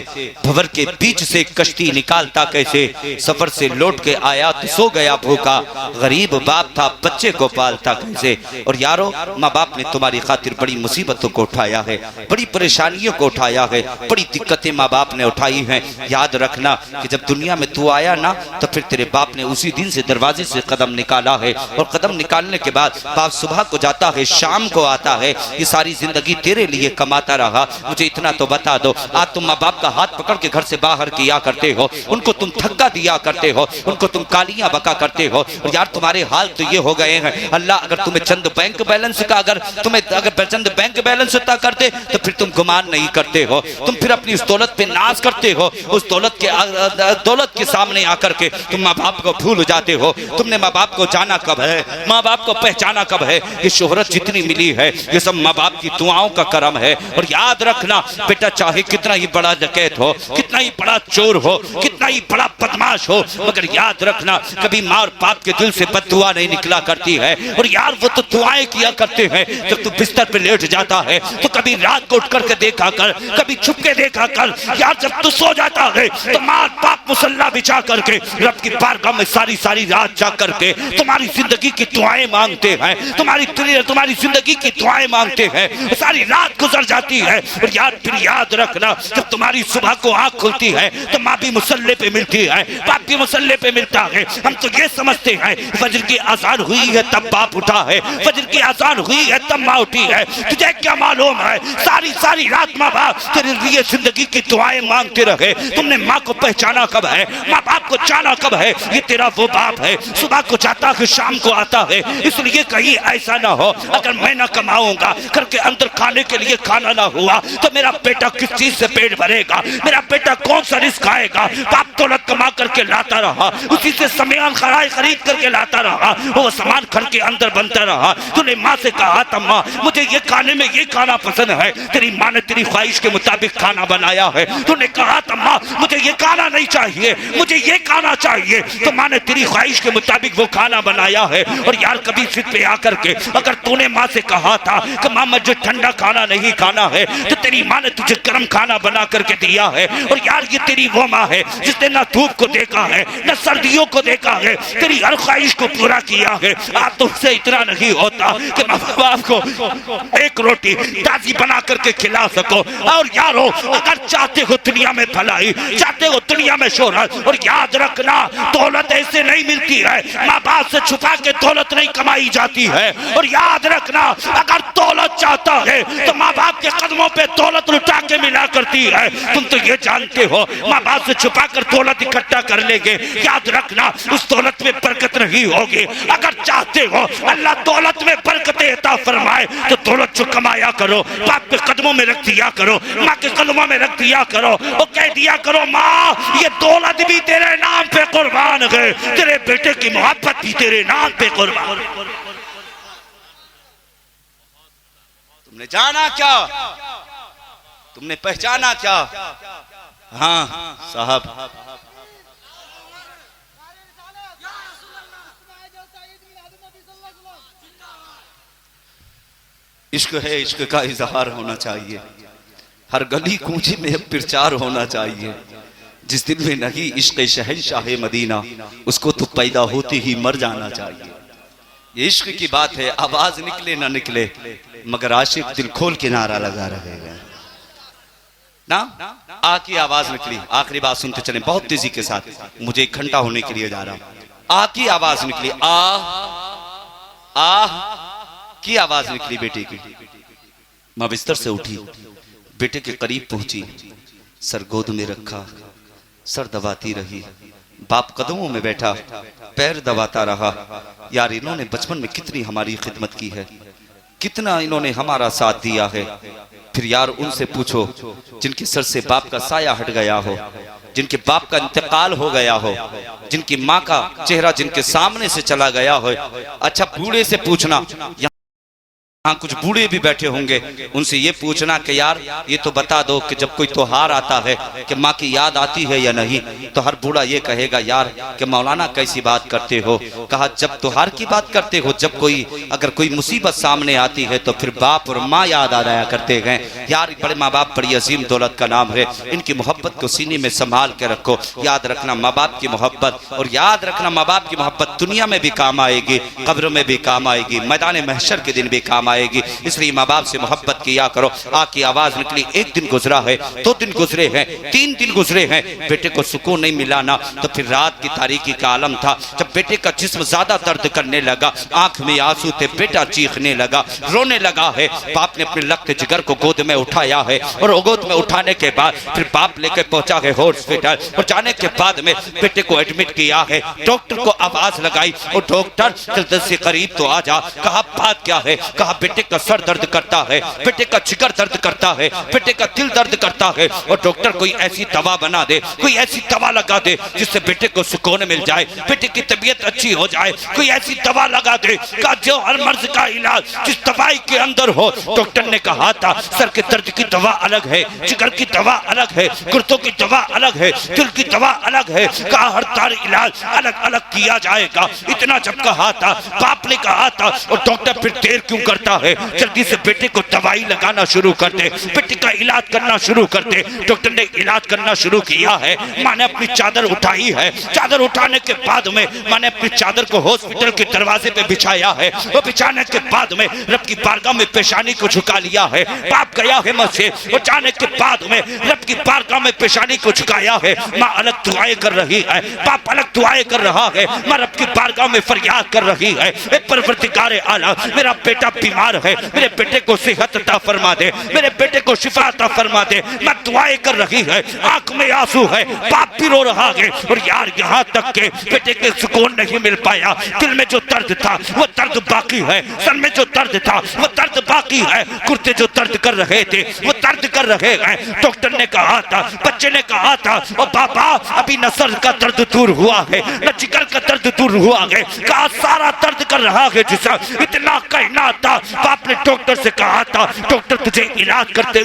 भंवर के बीच से कश्ती निकालता कैसे, सफर से लौट के आया तो सो गया भूखा, गरीब बाप था बच्चे को पालता कैसे। और यारो माँ बाप ने तुम्हारी खातिर बड़ी मुसीबतों को उठाया है, बड़ी परेशानियों को उठाया है, बड़ी दिक्कतें माँ बाप ने उठाई हैं। याद रखना कि जब दुनिया में तू आया ना तो फिर तेरे बाप ने उसी दिन से दरवाजे से कदम निकाला है, और कदम निकालने के बाद बाप सुबह को जाता है शाम को आता है। ये सारी जिंदगी तेरे लिए कमाता रहा। मुझे इतना तो बता दो, आज तुम माँ बाप का हाथ पकड़ के घर से बाहर किया करते हो, उनको तुम धक्का दिया करते हो, उनको तुम गालियां बका करते हो। और यार तुम्हारे हाल तो ये हो गए हैं, अल्लाह अगर तुम्हें चंद बैंक बैलेंस का अगर चंद बैंक बैलेंस अता करते तो फिर तुम गुमान नहीं करते हो। तुम फिर अपनी उस दौलत पे नाज करते हो, उस दौलत के सामने आकर के तुम माँ बाप को भूल जाते हो। तुमने माँ बाप को जाना कब है, माँ बाप को पहचाना कब है? ये शोहरत जितनी मिली है ये सब माँ बाप की दुआओं का करम है। और याद रखना बेटा, चाहे कितना ही बड़ा डकैत हो, कितना ही बड़ा चोर हो, कितना ही बड़ा बदमाश हो, मगर याद रखना कभी माँ और बाप के दिल से बद्दुआ नहीं निकला करती है। और यार वो तो दुआएं किया करते हैं जब तू बिस्तर पे लेट जाता है, तो कभी रात को उठ करके देखा कर, कभी छुप के देखा कर। यार जब तू सो जाता है तो माँ बाप मुसल्ला बिछा करके रब की बारगाह में सारी सारी रात जा करके तुम्हारी जिंदगी की दुआएं मांगते हैं, तुम्हारी जिंदगी की दुआएं मांगते हैं। सारी रात गुजर जाती है। और यार फिर याद रखना, जब तुम्हारी सुबह को आंख खुलती है तो माँ भी मुसल्ले पे मिलती है, बाप भी मुसल्ले पे मिलता है। हम तो ये समझते हैं फजर की आजान हुई है तब बाप उठा है, फजर की आजान हुई है तब माँ उठी है। तुझे क्या मालूम है सारी सारी रात माँ बाप तेरे लिए जिंदगी की दुआएं मांगते रहे। तुमने माँ को पहचाना कब है, माँ बाप को जाना कब है? ये तेरा वो बाप है, सुबह को जाता है शाम को आता है। इसलिए कहीं ऐसा ना हो अगर मैं ना कमाऊंगा, घर के अंदर खाने के लिए खाना ना हुआ तो मेरा बेटा किस चीज से पेट भरेगा, मेरा बेटा कौन सा रिस्क खाएगा? बाप दौलत कमा करके लाता रहा, उसी से सामान खरीद करके लाता रहा, वो सामान घर के अंदर बनता रहा। तूने माँ से कहा था माँ मुझे ये खाने में ये खाना पसंद है, तेरी माँ ने तेरी ख्वाहिश के मुताबिक खाना बनाया है। तूने कहा था माँ मुझे ये खाना नहीं चाहिए, मुझे ये खाना चाहिए, तो माँ ने तेरी ख्वाहिश के मुताबिक वो खाना बनाया है। और यार कभी सिर पे आकर के अगर तूने माँ से कहा था कि माँ मुझे ठंडा खाना नहीं खाना है, तो तेरी माँ ने तुझे गर्म खाना बना करके दिया है। और यार ये तेरी वो माँ है जिसने ना धूप को देखा है ना सर्दियों को देखा है, तेरी हर ख्वाहिश को पूरा किया है। आप तुमसे इतना नहीं होता कि माँ बाप को एक रोटी ताजी बना करके खिला सको। और यारो अगर चाहते हो दुनिया में भलाई, चाहते हो दुनिया में शोहरत, और याद रखना दौलत ऐसे नहीं मिलती है, माँ बाप से छुपा के दौलत नहीं कमाई जाती है। और याद रखना अगर दौलत चाहता है तो माँ बाप के कदमों पे दौलत लुटा के मिला करती है। तुम तो ये जानते हो माँ बाप से छुपा कर दौलत इकट्ठा कर लेंगे, याद रखना उस दौलत में बरकत नहीं होगी। अगर चाहते हो अल्लाह दौलत में बरकत अता फरमाए तो दौलत जो कमाया करो बाप के कदमों में रख दिया करो, माँ के कदमों में रख दिया करो और कह दिया करो माँ ये दौलत भी तेरे नाम पे कुर्बान है, तेरे बेटे की मोहब्बत भी तेरे नाम पे कुर्बान। तुमने जाना क्या, तुमने पहचाना क्या? हाँ साहब, इश्क है, इश्क का इजहार होना चाहिए, हर गली कूचे में प्रचार होना चाहिए। जिस दिल में नहीं इश्क शहंशाह मदीना उसको तो पैदा होते ही मर जाना चाहिए। ये इश्क की बात है, आवाज निकले ना निकले मगर आशिक दिल खोल के नारा लगा रहेगा ना। आ की आवाज निकली, आखिरी बात सुनते चले बहुत तेजी के साथ, मुझे 1 घंटा होने के लिए जा रहा हूं। आ की आवाज निकली, आ की आवाज निकली बेटे की। मां बिस्तर से उठी, बेटे के करीब पहुंची, सर गोद में रखा, सर दबाती रही। बाप कदमों में बैठा, पैर दबाता रहा। यार इन्होंने बचपन में कितनी हमारी खिदमत की है, कितना इन्होंने हमारा साथ दिया है। फिर यार उनसे पूछो जिनके सर से बाप का साया हट गया हो, जिनके बाप का इंतकाल हो गया हो, जिनकी माँ का चेहरा जिनके सामने से चला गया हो। अच्छा बूढ़े से पूछना, हाँ कुछ बूढ़े भी बैठे होंगे, उनसे ये पूछना कि यार ये तो बता दो कि जब कोई त्योहार आता है कि माँ की याद आती है या नहीं, तो हर बूढ़ा ये कहेगा यार कि मौलाना कैसी बात करते हो। कहा जब त्योहार की बात करते हो, जब कोई अगर कोई मुसीबत सामने आती है तो फिर बाप और माँ याद आ जाया करते हैं। यार बड़े माँ बाप बड़ी अजीम दौलत का नाम है, इनकी मोहब्बत को सीने में संभाल के रखो। याद रखना माँ बाप की मोहब्बत, और याद रखना माँ बाप की मोहब्बत दुनिया में भी काम आएगी, कब्र में भी काम आएगी, मैदान महशर के दिन भी काम आएगी। इसलिए माँ बाप से मोहब्बत किया करो। आ की आवाज निकली, 1 दिन गुजरा है, 2 दिन गुजरे हैं, 3 दिन गुजरे हैं, बेटे को सुकून नहीं मिला ना। तो फिर रात की तारीकी का आलम था, जब बेटे का जिस्म ज्यादा दर्द करने लगा, आंख में आंसू थे, बेटा चीखने लगा, रोने लगा है। बाप ने अपने लगते जिगर को गोद में उठाया है, और गोद में उठाने के बाद फिर बाप लेकर पहुंचा है हॉस्पिटल, और जाने के बाद में बेटे को एडमिट किया है। डॉक्टर को आवाज लगाई, और डॉक्टर जल्दी से करीब तो आ जा। कहा बात क्या है? कहा बेटे का सर दर्द करता है, बेटे का जिगर दर्द करता है, बेटे का दिल दर्द करता है, और डॉक्टर कोई ऐसी दवा बना दे, कोई ऐसी दवा लगा दे जिससे बेटे को सुकून मिल जाए, बेटे की तबीयत अच्छी हो जाए। कोई ऐसी दवा लगा दे का जो हर मर्ज का इलाज जिस दवाई के अंदर हो। डॉक्टर ने कहा था सर के दर्द की दवा अलग है, जिगर की दवा अलग है, गुर्दों की दवा अलग है, दिल की दवा अलग है। कहा हर तार इलाज अलग अलग किया जाएगा। इतना जब कहा था, बाप ने कहा था, और डॉक्टर फिर देर क्यों करता है, जल्दी से बेटे को दवाई लगाना शुरू कर दे, बेटे का इलाज करना शुरू कर दे। डॉक्टर ने इलाज करना शुरू किया है। माँ ने अपनी चादर उठाई है, चादर उठाने के बाद में माँ ने अपनी चादर को हॉस्पिटल के दरवाजे पे बिछाया है, और बिछाने के बाद में रब की बारगाह में पेशानी को झुका लिया है। बाप गया है मस्जिद, और जाने के बाद में रब की बारगाह में पेशानी को झुकाया है। माँ अलग दुआएं कर रही है, बाप अलग दुआएं कर रहा है। माँ रब की बारगाह में फरियाद कर रही है, परवरदिगार आला मेरा बेटा बीमार है, मेरे बेटे को सेहत अता फरमा दे, मेरे बेटे को शिफा अता फरमा दे। मैं दुआएं कर रही है, आंख में आंसू है, बाप भी रो रहा है। और यार यहाँ तक के बेटे के सुकून नहीं मिल पाया, दिल में जो दर्द था वो दर्द बाकी है, सर में जो दर्द था वो दर्द बाकी है, कुर्ते जो दर्द कर रहे थे वो दर्द कर रहे हैं। डॉक्टर ने कहा था, बच्चे ने कहा था, और बाबा अभी न सर का दर्द दूर हुआ है, न जिगर का दर्द दूर हुआ है, कहा सारा दर्द कर रहा है जिसम। इतना कहना था, बाप ने डॉक्टर से कहा था डॉक्टर तुझे इलाज करते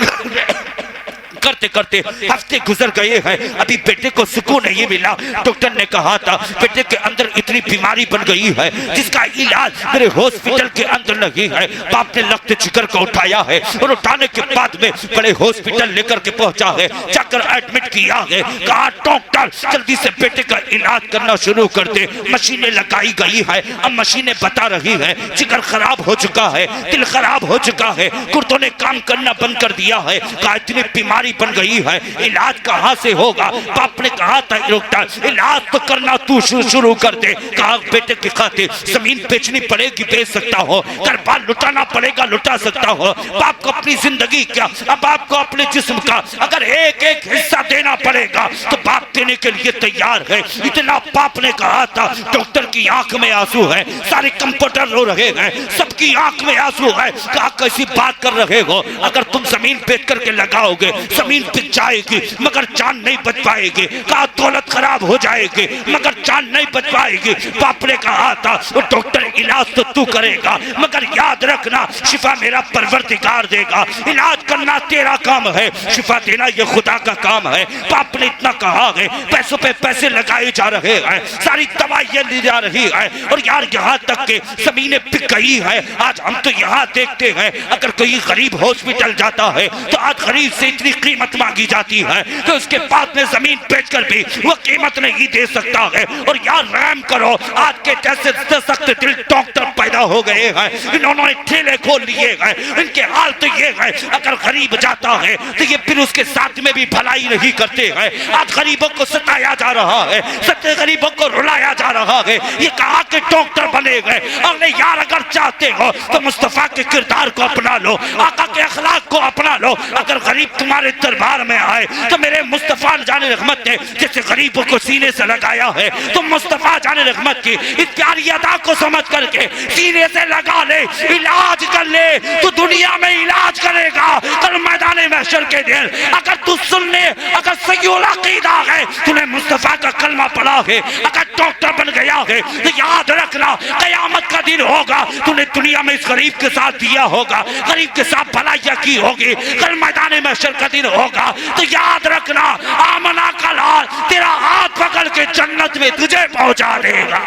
करते करते हफ्ते गुजर गए हैं, अभी बेटे को सुकून नहीं मिला। डॉक्टर ने कहा था बेटे के अंदर इतनी बीमारी बन गई है जिसका इलाज मेरे हॉस्पिटल के अंदर नहीं है। बाप ने लख्त जिगर को उठाया है और उठाने के बाद में बड़े हॉस्पिटल लेकर के पहुंचा है, जाकर एडमिट किया है। कहा डॉक्टर जल्दी से बेटे का इलाज करना शुरू कर दे। मशीनें लगाई गई है, अब मशीनें बता रही है जिगर खराब हो चुका है, दिल खराब हो चुका है, गुर्दों ने काम करना बंद कर दिया है। कहा इतनी बीमारी बन गई है, इलाज कहां से होगा? बाप ने कहा था डॉक्टर इलाज तो करना तू शुरू कर दे। कहा बेटे की खातिर जमीन बेचनी पड़ेगी, बेच सकता हो, घर बार लुटाना पड़ेगा, लुटा सकता हो। बाप को अपनी जिंदगी क्या, अब आपको अपने जिस्म का अगर एक एक हिस्सा देना पड़ेगा तो बाप देने के लिए तैयार है। इतना बाप ने कहा था। डॉक्टर की आंख में आंसू है, सारे कंप्यूटर रो रहे हैं, सबकी आंख में आंसू है। कहा कैसी बात कर रहे हो, अगर तुम जमीन बेच करके लगाओगे जमीन बिक जाएगी मगर जान नहीं बच पाएगी। कहा दौलत खराब हो जाएगी मगर जान नहीं बच पाएगी। बाप ने कहा था डॉक्टर इलाज तो तू करेगा मगर याद रखना शिफा मेरा परवरदिगार देगा, इलाज करना तेरा काम है, शिफा देना ये खुदा का काम है। बाप ने इतना कहा है, पैसों पे पैसे लगाए जा रहे हैं, सारी दवाइयां ली जा रही है और यार यहाँ तक के जमीनें बिक गई है। आज हम तो यहाँ देखते हैं अगर कोई गरीब हॉस्पिटल जाता है तो आज गरीब से इतनी कीमत मांगी जाती है कि उसके बाद में जमीन बेचकर भी वो कीमत नहीं दे सकता है। और यार रहम करो, आज के जैसे सख्त दिल डॉक्टर पैदा हो गए हैं, इन्होंने ठेले खोल लिए हैं। इनके हाल तो ये है अगर गरीब जाता है तो ये फिर उसके साथ में भी भलाई नहीं करते हैं। आज गरीबों को सताया जा रहा है, सत्य गरीबों को रुलाया जा रहा है। ये कहा कि डॉक्टर बने गए। अरे यार अगर चाहते हो तो मुस्तफा के किरदार को अपना लो, आका के अखलाक को अपना लो। अगर गरीब तुम्हारे दरबार में आए तो मेरे मुस्तफा जाने रहमत ने जैसे गरीबों को सीने से लगाया है, तो मुस्तफा जाने रहमत की इस प्यारी अदा को समझ करके सीने से लगा ले, इलाज कर ले। तू दुनिया में इलाज करेगा, कल मैदान महशर के दिन अगर तू सुन ले, अगर सहीउल अकीदा है, तूने मुस्तफा का कलमा पढ़ा है, अगर डॉक्टर बन गया है तो याद रखना कयामत का दिन होगा, तूने दुनिया में इस गरीब के साथ दिया होगा, गरीब के साथ भलाइयां की होगी, कल मैदान महशर का दिन होगा तो याद रखना आमना का लाल तेरा हाथ पकड़ के जन्नत में तुझे पहुंचा देगा।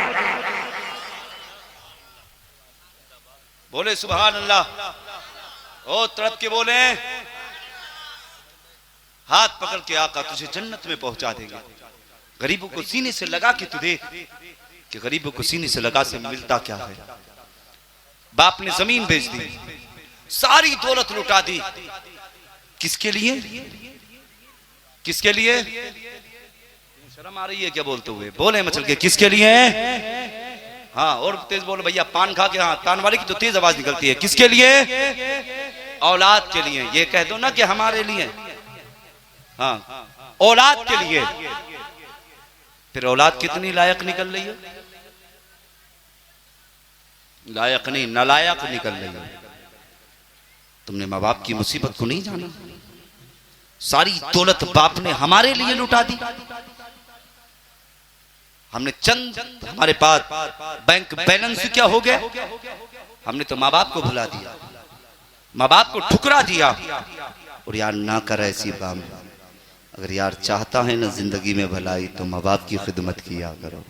बोले सुभान अल्लाह, ओ तड़प के बोले हाथ पकड़ के आका तुझे जन्नत में पहुंचा देगा। गरीबों को सीने से लगा के तू देख कि गरीबों को सीने से लगा से मिलता क्या है। बाप ने जमीन बेच दी, सारी दौलत लुटा दी, किसके लिए? किसके लिए? शर्म आ रही है क्या बोलते हुए? बोले मचल के किसके लिए? हाँ और तेज बोलो भैया, पान खा के, हाँ तान वाले की तो तेज आवाज निकलती है। किसके लिए? औलाद के लिए। ये कह दो ना कि हमारे लिए, हाँ औलाद के लिए। फिर औलाद कितनी लायक निकल रही है? लायक नहीं, नालायक निकल रही है। तुमने माँ बाप की मुसीबत को नहीं जाना। सारी दौलत बाप ने हमारे लिए लुटा दी। हमने चंद, हमारे पास बैंक बैलेंस क्या हो गया, हमने तो माँ बाप को भुला दिया, माँ बाप को ठुकरा दिया। और यार ना कर ऐसी बात, अगर यार चाहता है ना जिंदगी में भलाई तो माँ बाप की खिदमत किया करो।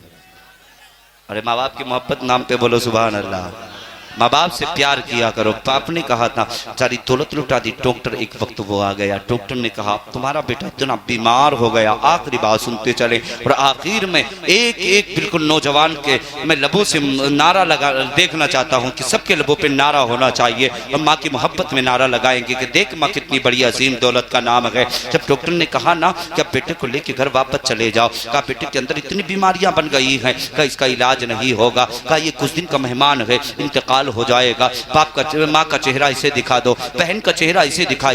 अरे माँ बाप की मोहब्बत नाम पे बोलो सुभान अल्लाह। माँ बाप से प्यार किया करो। बाप ने कहा था सारी दौलत लुटा दी। डॉक्टर एक वक्त वो आ गया, डॉक्टर ने कहा तुम्हारा बेटा इतना बीमार हो गया। आखिरी बात सुनते चले और आखिर में एक एक बिल्कुल नौजवान के मैं लबों से नारा लगा देखना चाहता हूँ कि सबके लबों पे नारा होना चाहिए और माँ की मोहब्बत में नारा लगाएंगे कि देख माँ कितनी बड़ी अजीम दौलत का नाम है। जब डॉक्टर ने कहा ना कि अब बेटे को लेके घर वापस चले जाओ, कहा बेटे के अंदर इतनी बीमारियां बन गई हैं, कहा इसका इलाज नहीं होगा, कहा ये कुछ दिन का मेहमान है, इंतकाल हो जाएगा। बाप का, माँ का चेहरा इसे दिखा दो, बहन का चेहरा इसे दिखा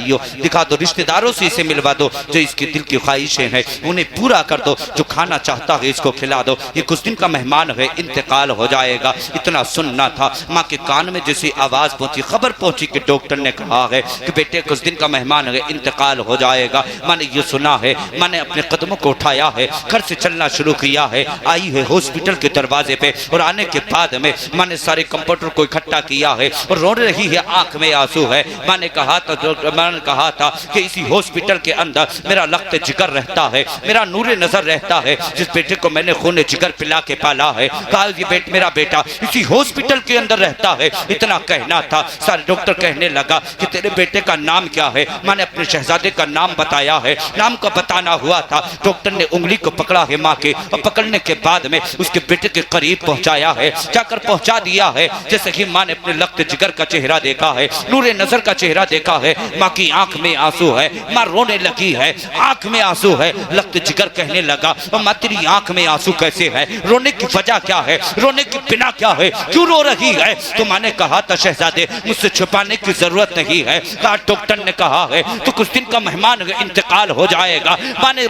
दो, रिश्तेदारों से इसे मिलवा दो, जो इसके दिल की ख्वाहिशें हैं उन्हें पूरा कर दो, जो खाना चाहता है इसको खिला दो, ये कुछ दिन का मेहमान है, इंतकाल हो जाएगा। इतना सुनना था। माँ के कान में जैसी आवाज पहुंची, खबर पहुंची कि डॉक्टर ने कहा है कि बेटे कुछ दिन का मेहमान है, इंतकाल हो जाएगा। मैंने ये सुना है, मैंने अपने कदमों को उठाया है, घर से चलना शुरू किया है, आई है हॉस्पिटल के दरवाजे पे और आने के बाद में मैंने सारे कंप्यूटर को इकट्ठा इकट्ठा किया है और रो रही है, आंख में आंसू है। मैंने कहा था कि इसी हॉस्पिटल के अंदर मेरा लख्त जिगर रहता है, मेरा नूरे नजर रहता है, जिस बेटे को मैंने खून जिगर पिला के पाला है। कहा ये मेरा बेटा इसी हॉस्पिटल के अंदर रहता है। इतना कहना था, सारे डॉक्टर कहने लगा कि तेरे बेटे का नाम क्या है। मैंने अपने शहजादे का नाम बताया है, नाम का बताना हुआ था। डॉक्टर ने उंगली को पकड़ा है माँ के, और पकड़ने के बाद में उसके बेटे के करीब पहुंचाया है, जाकर पहुंचा दिया है। जैसे ही माँ ने अपने लख्त जिगर का चेहरा देखा है, नूरे नजर का चेहरा देखा है, माँ की आंख में आंसू है, माँ रोने लगी है, आंख में आंसू है। लख्त जिगर कहने लगा, माँ तेरी आंख में आंसू कैसे है, रोने की वजह क्या है, रोने की बिना क्या है, क्यों रो रही है। तो मैंने कहा था शहजादे मुझसे छुपाने की जरूरत नहीं है। डॉक्टर ने कहा है तो कुछ दिन का मेहमान इंतकाल हो जाएगा।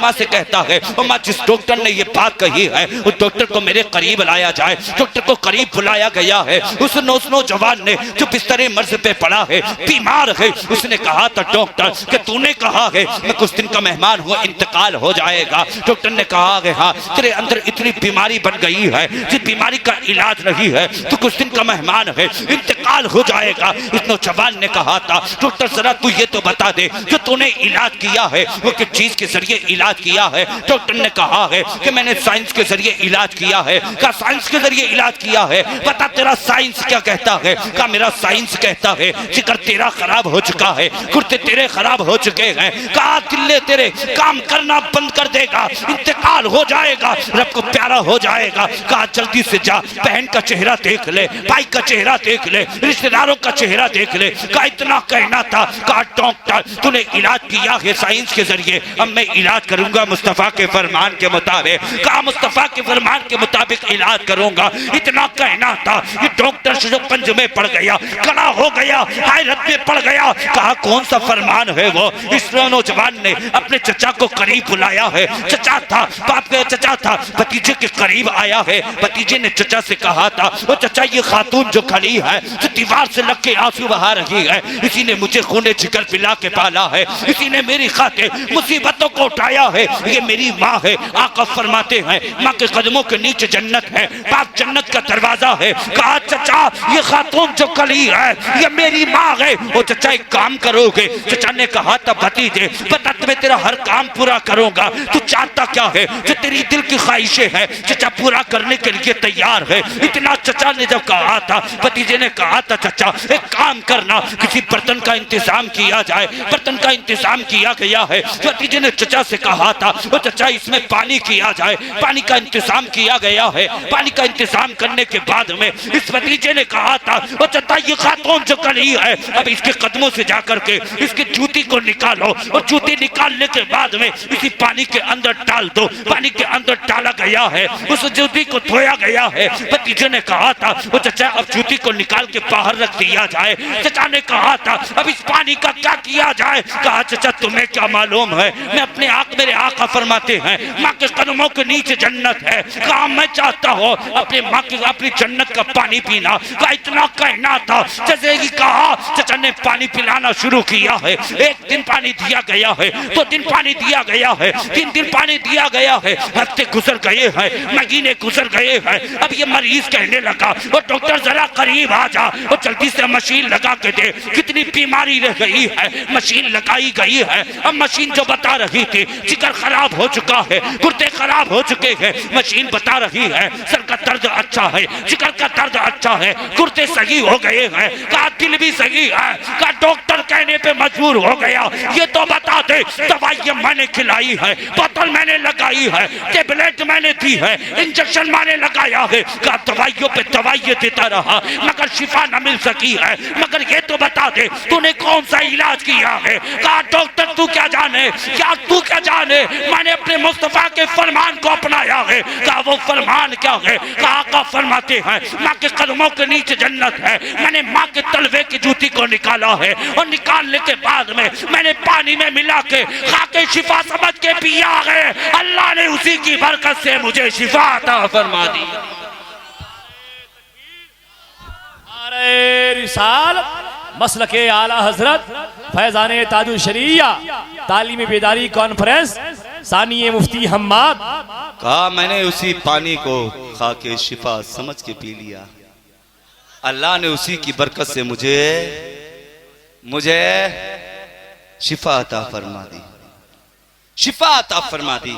माँ से कहता है, माँ जिस डॉक्टर ने ये बात कही है उस डॉक्टर को मेरे करीब लाया जाए। डॉक्टर को करीब बुलाया गया है। उस नौजवान ने जो बिस्तरे मर्ज पे पड़ा है, बीमार है, उसने कहा था डॉक्टर कि तूने कहा है मैं कुछ दिन का मेहमान हूँ, इंतकाल हो जाएगा। डॉक्टर ने कहा है हाँ तेरे अंदर इतनी बीमारी बन गई है, जिस बीमारी का इलाज नहीं है, तो कुछ दिन का मेहमान है, इंतकाल हो जाएगा। इस नौजवान ने कहा था डॉक्टर जरा तू ये तो बता दे जो तूने इलाज किया है वो किस चीज के जरिए इलाज किया है। डॉक्टर ने कहा है कि मैंने साइंस के जरिए इलाज किया है। क्या साइंस के जरिए इलाज किया है? बता तेरा साइंस क्या कहता है? क्या मेरा साइंस कहता है जिगर तेरा खराब हो चुका है, कुर्ते तेरे खराब हो चुके हैं, कहा दिल्ले तेरे काम करना बंद कर देगा, इंतकाल हो जाएगा, रब को प्यारा हो जाएगा। कहा जल्दी से जा, बहन का चेहरा देख ले, भाई का चेहरा देख ले, रिश्तेदारों का चेहरा देख ले। कहा इतना कहना था। कहा डॉक्टर तूने इलाज किया है साइंस के जरिए, अब मैं इलाज करूंगा मुस्तफा के फरमान के मुताबिक। कहा मुस्तफा के फरमान के मुताबिक इलाज करूंगा। इतना कहना था ये डॉक्टर जो पंज में पड़ गया, खड़ा हो गया, हैरत में पड़ गया। कहा कौन सा फरमान है वो? इस नौजवान ने अपने चचा को करीब बुलाया है। चचा था, बाप का चचा था, भतीजे के करीब आया है। भतीजे ने चचा से कहा था वो चचा ये खातून जो खड़ी है, जो दीवार से लग के आंसू बहा रही है, इसी ने मुझे खूने जिगर पिला के पाला है, इसी ने मेरी खातिर मुसीबतों को उठाया है। ये मेरी माँ है। आका फरमाते हैं माँ के कदमों के नीचे जन्नत है, पाक जन्नत का दरवाजा है। कहा चचा ये खातून जो खड़ी है ये मेरी माँ है। वो चचा एक काम करोगे? चचा ने कहा था भतीजे बता मैं तेरा हर काम पूरा करूंगा, तू चाहता क्या है, जो तेरी दिल की ख्वाहिशें हैं चचा पूरा करने के लिए तैयार है। इतना चचा ने जब कहा था, भतीजे ने कहा था चचा एक काम करना, किसी बर्तन का इंतजाम किया जाए। बर्तन का इंतजाम किया गया है। भतीजे ने चचा से कहा था वो चचा इसमें पानी किया जाए। पानी का इंतजाम किया गया है। पानी का इंतजाम करने के बाद में इस भतीजे ने कहा था वो चचा ये खातून जो खड़ी है, अब इसके कदमों से जाकर के इसकी जूती को निकालो, और जूती निकालने के बाद में इसी पानी के अंदर डाल दो। पानी के अंदर डाला गया है, उस जूती को धोया गया है। भतीजे ने कहा था वो चचा अब जूती को निकाल के बाहर रख दिया जाए। चचा ने कहा था अब इस पानी का क्या किया जाए? कहा चचा तुम्हें क्या मालूम है, मैं अपने मेरे आका फरमाते हैं माँ के कदमों के नीचे जन्नत है। कहा मैं चाहता हूँ अपने माँ की अपनी जन्नत का पानी पीना। कहा इतना कहना था, जैसे ही कहा चचा ने पानी पिलाना शुरू किया है। एक दिन पानी दिया गया है, 2 दिन पानी दिया गया है, 3 दिन पानी दिया गया है, हफ्ते गुजर गए हैं, महीने गुजर गए हैं। अब ये मरीज कहने लगा वो डॉक्टर जरा करीब आ जा, वो जल्दी से मशीन लगा के दे, कितनी बीमारी रह गई है। मशीन लगाई गई है। अब मशीन जो बता रही थी जिगर खराब हो चुका है, गुर्दे खराब हो चुके हैं। मशीन बता रही है सर का दर्द अच्छा है, जिगर का दर्द अच्छा है, गुर्दे सही हो गए हैं। कहा दिल भी सही है। कहा डॉक्टर कहने पे मजबूर हो गया, ये तो बता दे दवाइयां मैंने खिलाई है, बोतल मैंने लगाई है, टेबलेट मैंने दी है, इंजेक्शन मैंने लगाया है। कहा दवाइयों पे दवाइयां देता रहा मगर शिफा न मिल सकी है। मगर ये तो बता दे तूने कौन सा इलाज किया है? कहा डॉक्टर तू क्या जाने, क्या तू क्या जाने, मैंने अपने मुस्तफा के फरमान को अपनाया है। कहा वो फरमान क्या है? कहा का फरमाते हैं माँ के कदमों के नीचे जन्नत है। मैंने माँ के तलवे की जूती को निकाला है, और निकालने के बाद में मैंने पानी में मिला के खा के शिफा समझ के पिया है। अल्लाह ने उसी की बरकत से मुझे शिफा अता फरमा दी। रिसालत मसलके आला हजरत फैजाने ताजु शरीया तालीम बेदारी कॉन्फ्रेंस सानिए मुफ्ती हम्माद। कहा मैंने उसी पानी को खा के शिफा समझ के पी लिया। अल्लाह ने उसी की बरकत से मुझे शिफा अता फरमा दी, शिफा अता फरमा दी।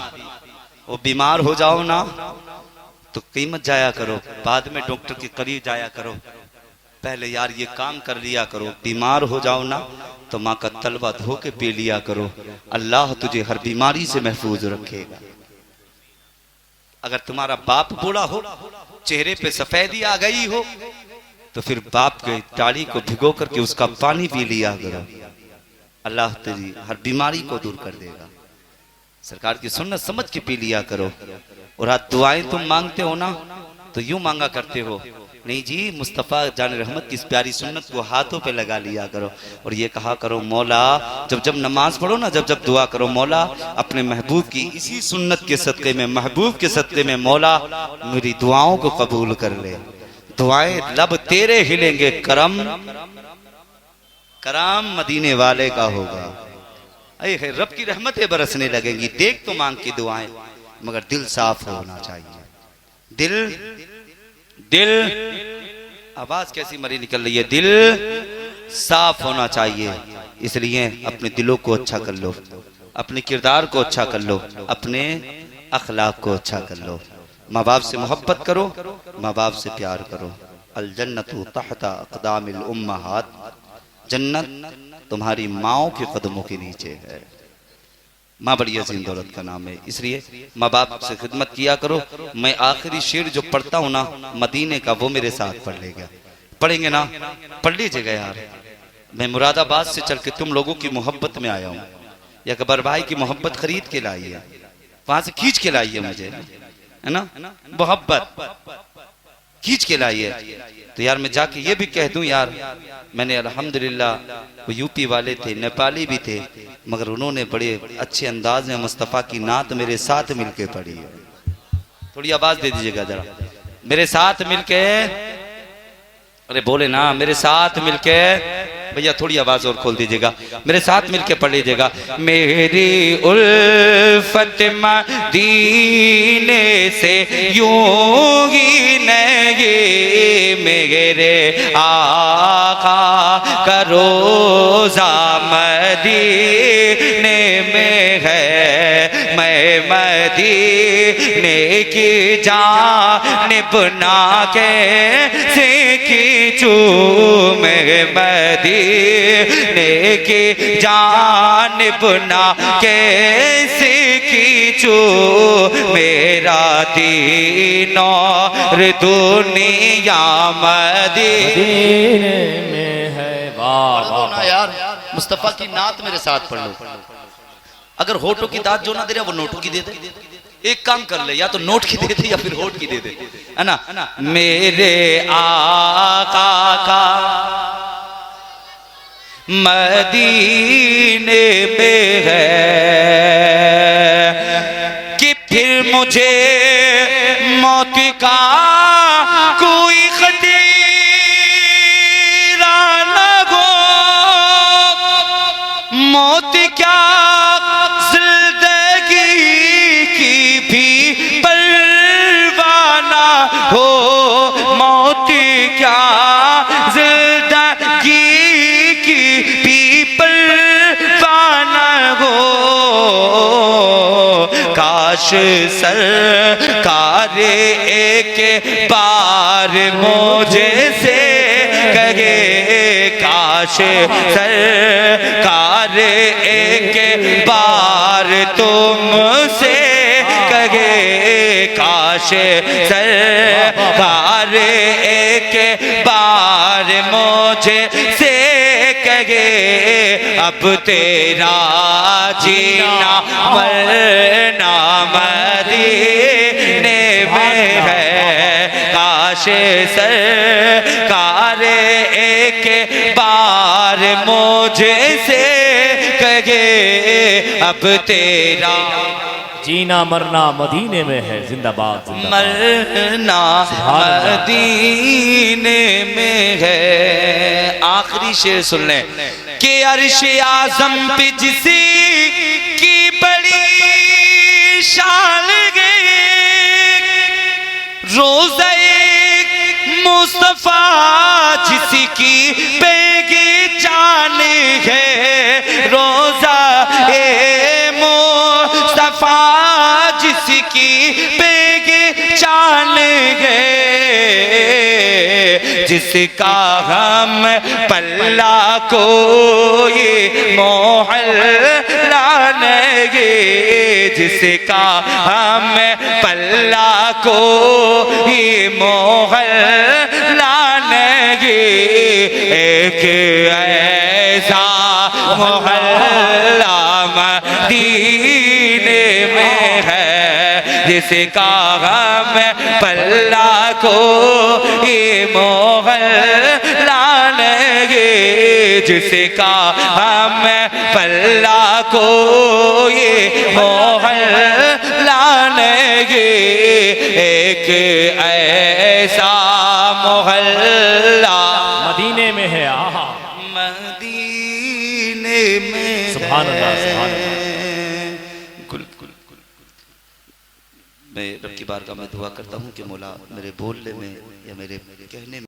वो बीमार हो जाओ ना तो कीमत जाया करो, बाद में डॉक्टर के करीब जाया करो, पहले यार ये काम कर लिया करो। बीमार हो जाओ ना तो माँ का तलवा धो के पी लिया करो, अल्लाह तुझे हर बीमारी से महफूज रखेगा। अगर तुम्हारा बाप बूढ़ा हो, चेहरे पे सफेदी आ गई हो, तो फिर बाप के दाढ़ी को भिगो करके उसका पानी पी लिया करो, अल्लाह तेरी हर बीमारी को दूर कर देगा। सरकार की सुन्नत समझ के पी लिया करो। और आज दुआएं तुम मांगते हो ना तो यूं मांगा करते हो, नहीं जी मुस्तफ़ा जान रहमत की इस प्यारी सुन्नत को हाथों पे लगा लिया करो और ये कहा करो मौला, जब नमाज पढ़ो ना, जब दुआ करो, मौला अपने महबूब की इसी सुन्नत के सदक़े में, महबूब के सदक़े में मौला मेरी दुआओं को कबूल कर ले। दुआएं लब तेरे हिलेंगे, करम करम मदीने वाले का होगा। अरे रब की रहमतें बरसने लगेंगी। देख तो मांग की दुआएं, मगर दिल साफ होना चाहिए। दिल आवाज कैसी मरी निकल रही है, दिल साफ होना चाहिए। इसलिए अपने दिलों को अच्छा कर लो, अपने किरदार को अच्छा कर लो, अपने अखलाक को अच्छा कर लो। माँ बाप से मोहब्बत करो, माँ बाप से प्यार करो। अल जन्नतु तहता अक़दामिल उम्महात, जन्नत तुम्हारी माओ के कदमों के नीचे है। माँ बड़ी अजीम दौलत का नाम है, इसलिए माँ बाप से खिदमत किया करो। मैं आखिरी शेर जो पढ़ता हूँ ना मदीने का, वो मेरे साथ पढ़ लेगा, पढ़ेंगे ना, पढ़ लीजिएगा यार। मैं मुरादाबाद से चल के तुम लोगों की मोहब्बत में आया हूँ, या गबर भाई की मोहब्बत खरीद के लाई है, वहां से खींच के लाई है मुझे, है ना, मोहब्बत खींच के लाई है। तो यार मैं जाके ये भी कह दूं यार, मैंने अल्हम्दुलिल्लाह, वो यूपी वाले थे, नेपाली भी थे, मगर उन्होंने बड़े अच्छे अंदाज में मुस्तफ़ा की नात मेरे साथ मिलके पढ़ी है। थोड़ी आवाज दे दीजिएगा जरा, मेरे साथ मिलके, अरे बोले ना, मेरे साथ मिलके भैया, थोड़ी आवाज और खोल दीजिएगा, मेरे साथ मिलके पढ़ लीजिएगा। मेरी उल्फत मदीने से यूं ही नहीं, मेरे आका का रोज़ा मदीने में है, मैं मदीने की जानिब ना कैसे खींचूं, मैं मदीने की जानिब ना कैसे खींचूं, मेरा दीनों दुनिया मदीने में है। वाह वाह यार, मुस्तफ़ा की नात मेरे साथ पढ़ लो। अगर होठों की दात जो ना दे रहा, वो नोटों की दे दे। एक काम कर ले, या तो नोट की दे दे या फिर होठ की दे दे, है ना। मेरे आका का मदीने में है कि फिर मुझे मौत का कोई खतरा न हो, मौत क्या जिंदगी की भी परवाह न हो, मौत क्या काश सरकार एक बार मुझे से कहे, काश सरकार एक बार तुमसे कहे, काश सरकार एक बार मुझे से कहे, अब तेरा जीना मरना मदीने में है, काश सरकार एक बार मुझे से कहे, अब तेरा जीना मरना मदीने में है। जिंदाबाद, मरना मदीने में है। आखिरी शेर सुन लें कि अर्श आज़म पे जिसी की बड़ी शान गई, रोज़े मुस्तफा जिसकी बेगीचान है, रोजा ए मुस्तफा जिसकी बेगीचान है, जिसका हम पल्ला कोई मोहल्ला नहीं, जिसका हम पल्ला कोई मोहल्ला नहीं, एक ऐसा मोहल्ला मदीने में है, जिसका हम पल्ला कोई मोहल्ला नहीं, जिसका हम पल्ला कोई मोहल्ला नहीं, एक ऐसा मोहल्ला मदीने में है। आहा, मदीने में सुभान अल्लाह, सुभान अल्लाह। मैं रब की बारगाह में दुआ करता हूँ कि मौला मेरे बोलने में या मेरे कहने में